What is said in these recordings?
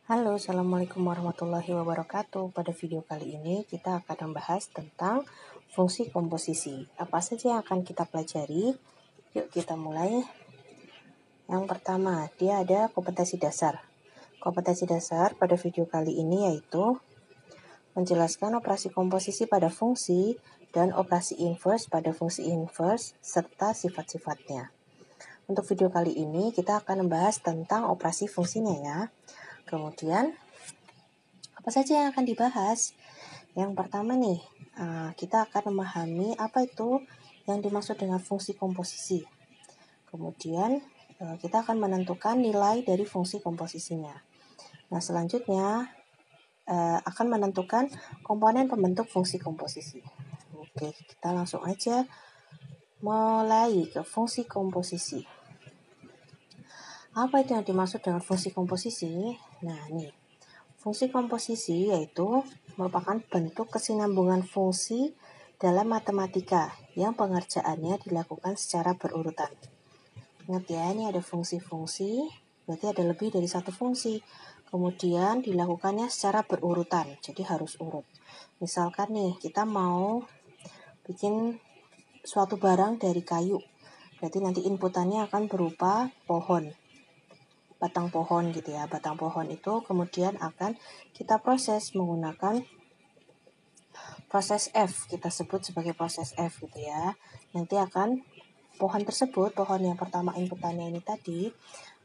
Halo, Assalamualaikum warahmatullahi wabarakatuh. Pada video kali ini kita akan membahas tentang fungsi komposisi. Apa saja yang akan kita pelajari? Yuk kita mulai. Yang pertama, dia ada kompetensi dasar. Kompetensi dasar pada video kali ini yaitu menjelaskan operasi komposisi pada fungsi dan operasi inverse pada fungsi inverse serta sifat-sifatnya. Untuk video kali ini kita akan membahas tentang operasi fungsinya ya. Kemudian apa saja yang akan dibahas? Yang pertama nih, kita akan memahami apa itu yang dimaksud dengan fungsi komposisi. Kemudian kita akan menentukan nilai dari fungsi komposisinya. Nah, selanjutnya akan menentukan komponen pembentuk fungsi komposisi. Oke, kita langsung aja mulai ke fungsi komposisi. Apa itu yang dimaksud dengan fungsi komposisi? Nah, nih. Fungsi komposisi yaitu merupakan bentuk kesinambungan fungsi dalam matematika yang pengerjaannya dilakukan secara berurutan. Ingat ya, ini ada fungsi-fungsi, berarti ada lebih dari satu fungsi. Kemudian dilakukannya secara berurutan, jadi harus urut. Misalkan nih, kita mau bikin suatu barang dari kayu, berarti nanti inputannya akan berupa pohon. Batang pohon gitu ya. Batang pohon itu kemudian akan kita proses menggunakan proses F. Kita sebut sebagai proses F gitu ya. Nanti akan pohon tersebut, pohon yang pertama inputannya ini tadi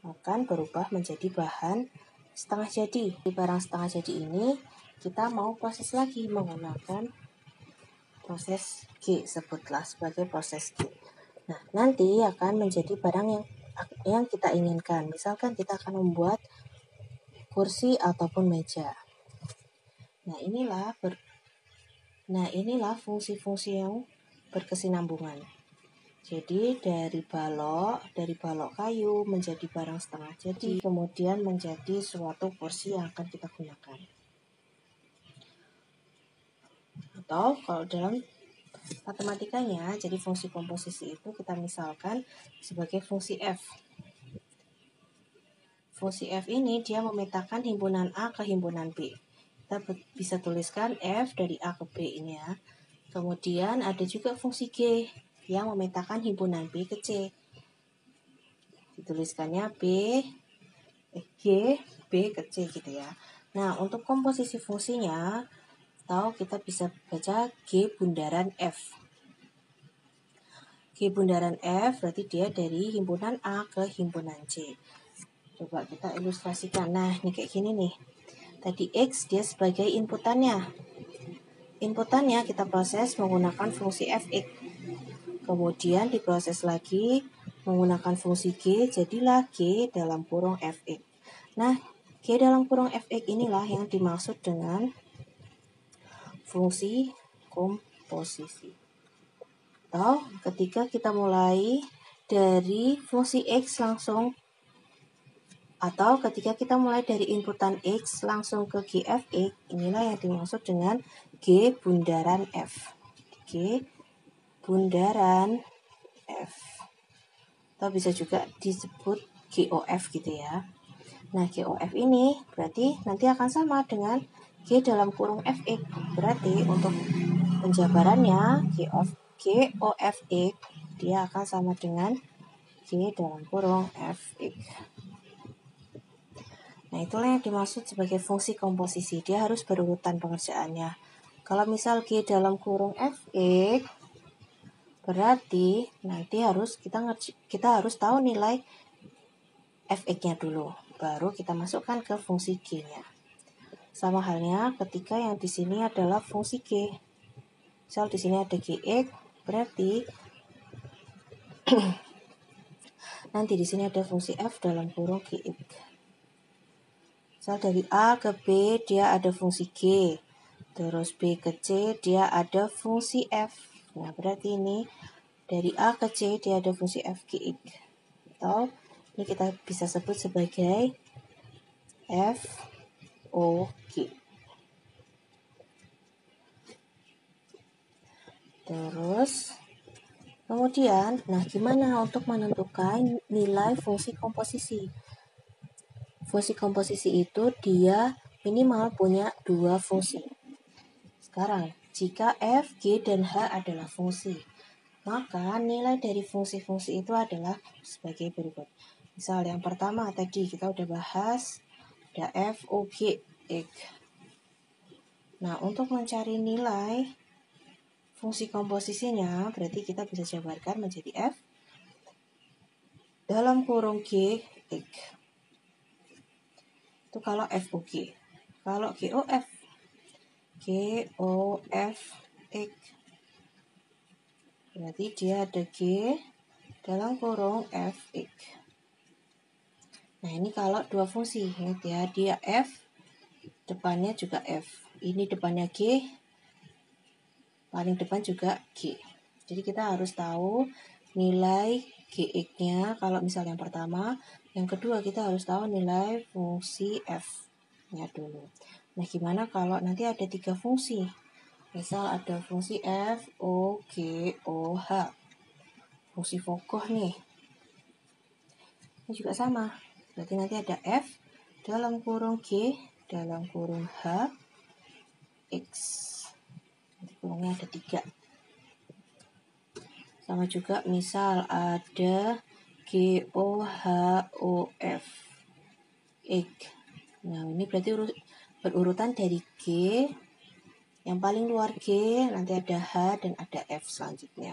akan berubah menjadi bahan setengah jadi. Di barang setengah jadi ini kita mau proses lagi menggunakan proses G, sebutlah sebagai proses G. Nah, nanti akan menjadi barang yang kita inginkan. Misalkan kita akan membuat kursi ataupun meja. Nah, inilah fungsi-fungsi yang berkesinambungan. Jadi dari balok kayu menjadi barang setengah jadi, kemudian menjadi suatu kursi yang akan kita gunakan. Atau kalau dalam matematikanya, jadi fungsi komposisi itu kita misalkan sebagai fungsi F. Fungsi F ini dia memetakan himpunan A ke himpunan B. Kita bisa tuliskan F dari A ke B ini ya. Kemudian ada juga fungsi G yang memetakan himpunan B ke C. Dituliskannya G, B ke C gitu ya. Nah, untuk komposisi fungsinya, atau kita bisa baca G bundaran F. G bundaran F berarti dia dari himpunan A ke himpunan C. Coba kita ilustrasikan. Nah, ini kayak gini nih. Tadi X dia sebagai inputannya. Inputannya kita proses menggunakan fungsi Fx. Kemudian diproses lagi menggunakan fungsi G, jadilah G dalam kurung Fx. Nah, G dalam kurung Fx inilah yang dimaksud dengan fungsi komposisi. Atau ketika kita mulai dari fungsi X langsung, atau ketika kita mulai dari inputan X langsung ke Gfx, inilah yang dimaksud dengan G bundaran F. G bundaran F. Atau bisa juga disebut GOF gitu ya. Nah, GOF ini berarti nanti akan sama dengan G dalam kurung Fx. Berarti untuk penjabarannya GOFX dia akan sama dengan G dalam kurung Fx. Nah, itulah yang dimaksud sebagai fungsi komposisi. Dia harus berurutan pengerjaannya. Kalau misal G dalam kurung Fx, berarti nanti kita harus tahu nilai Fx-nya dulu. Baru kita masukkan ke fungsi G-nya. Sama halnya ketika yang di sini adalah fungsi G. Misal di sini ada Gx, berarti nanti di sini ada fungsi F dalam kurung Gx. Misal dari A ke B dia ada fungsi G, terus B ke C dia ada fungsi F. Nah, berarti ini dari A ke C dia ada fungsi Fgx. Atau ini kita bisa sebut sebagai FOG. Terus kemudian, nah gimana untuk menentukan nilai fungsi komposisi? Fungsi komposisi itu dia minimal punya 2 fungsi. Sekarang, jika f, g, dan h adalah fungsi, maka nilai dari fungsi-fungsi itu adalah sebagai berikut. Misal yang pertama tadi kita udah bahas, ada f, o, g, x. Nah, untuk mencari nilai fungsi komposisinya, berarti kita bisa jabarkan menjadi f dalam kurung g, x. Itu kalau f, o, g. Kalau g, o, f. G, O, F, X. Berarti dia ada G dalam kurung F, X. Nah, ini kalau dua fungsi. Ya, dia F, depannya juga F. Ini depannya G, paling depan juga G. Jadi kita harus tahu nilai Gx-nya kalau misal yang pertama. Yang kedua kita harus tahu nilai fungsi F-nya dulu. Nah, gimana kalau nanti ada 3 fungsi? Misal ada fungsi f, o, g, o, h. Fungsi fokoh nih. Ini juga sama. Berarti nanti ada f dalam kurung g dalam kurung h, x. Nanti kurungnya ada 3. Sama juga misal ada g, o, h, o, f, x. Nah, ini berarti berurutan dari g. Yang paling luar G, nanti ada H dan ada F selanjutnya.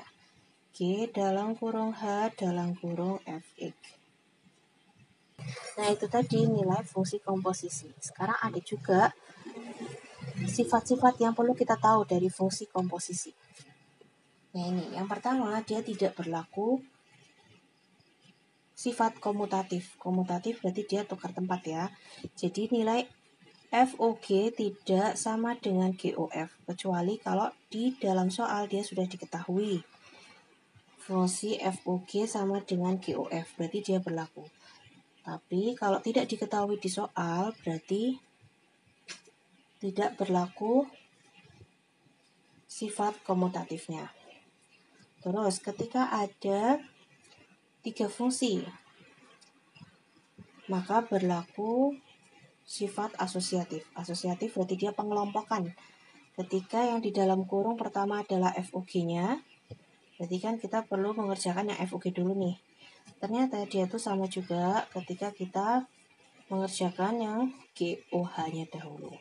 G dalam kurung H dalam kurung Fx. Nah, itu tadi nilai fungsi komposisi. Sekarang ada juga sifat-sifat yang perlu kita tahu dari fungsi komposisi. Nah, ini yang pertama, dia tidak berlaku sifat komutatif. Komutatif berarti dia tukar tempat ya. Jadi nilai FOG tidak sama dengan GOF, kecuali kalau di dalam soal dia sudah diketahui fungsi FOG sama dengan GOF, berarti dia berlaku. Tapi kalau tidak diketahui di soal, berarti tidak berlaku sifat komutatifnya. Terus ketika ada 3 fungsi, maka berlaku sifat asosiatif. Asosiatif berarti dia pengelompokan. Ketika yang di dalam kurung pertama adalah FOG-nya, berarti kan kita perlu mengerjakan yang FOG dulu nih. Ternyata dia tuh sama juga ketika kita mengerjakan yang GOH-nya dahulu.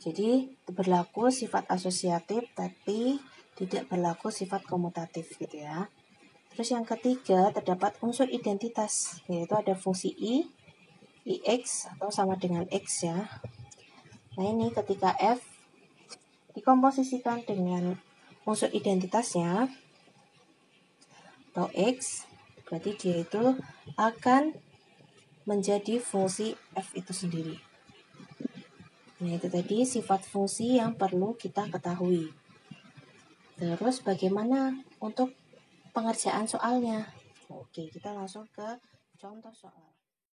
Jadi berlaku sifat asosiatif tapi tidak berlaku sifat komutatif gitu ya. Terus yang ketiga terdapat unsur identitas, yaitu ada fungsi I, IX atau sama dengan X ya. Nah, ini ketika F dikomposisikan dengan unsur identitasnya atau X, berarti dia itu akan menjadi fungsi F itu sendiri. Nah, itu tadi sifat fungsi yang perlu kita ketahui. Terus bagaimana untuk pengerjaan soalnya? Oke, kita langsung ke contoh soal.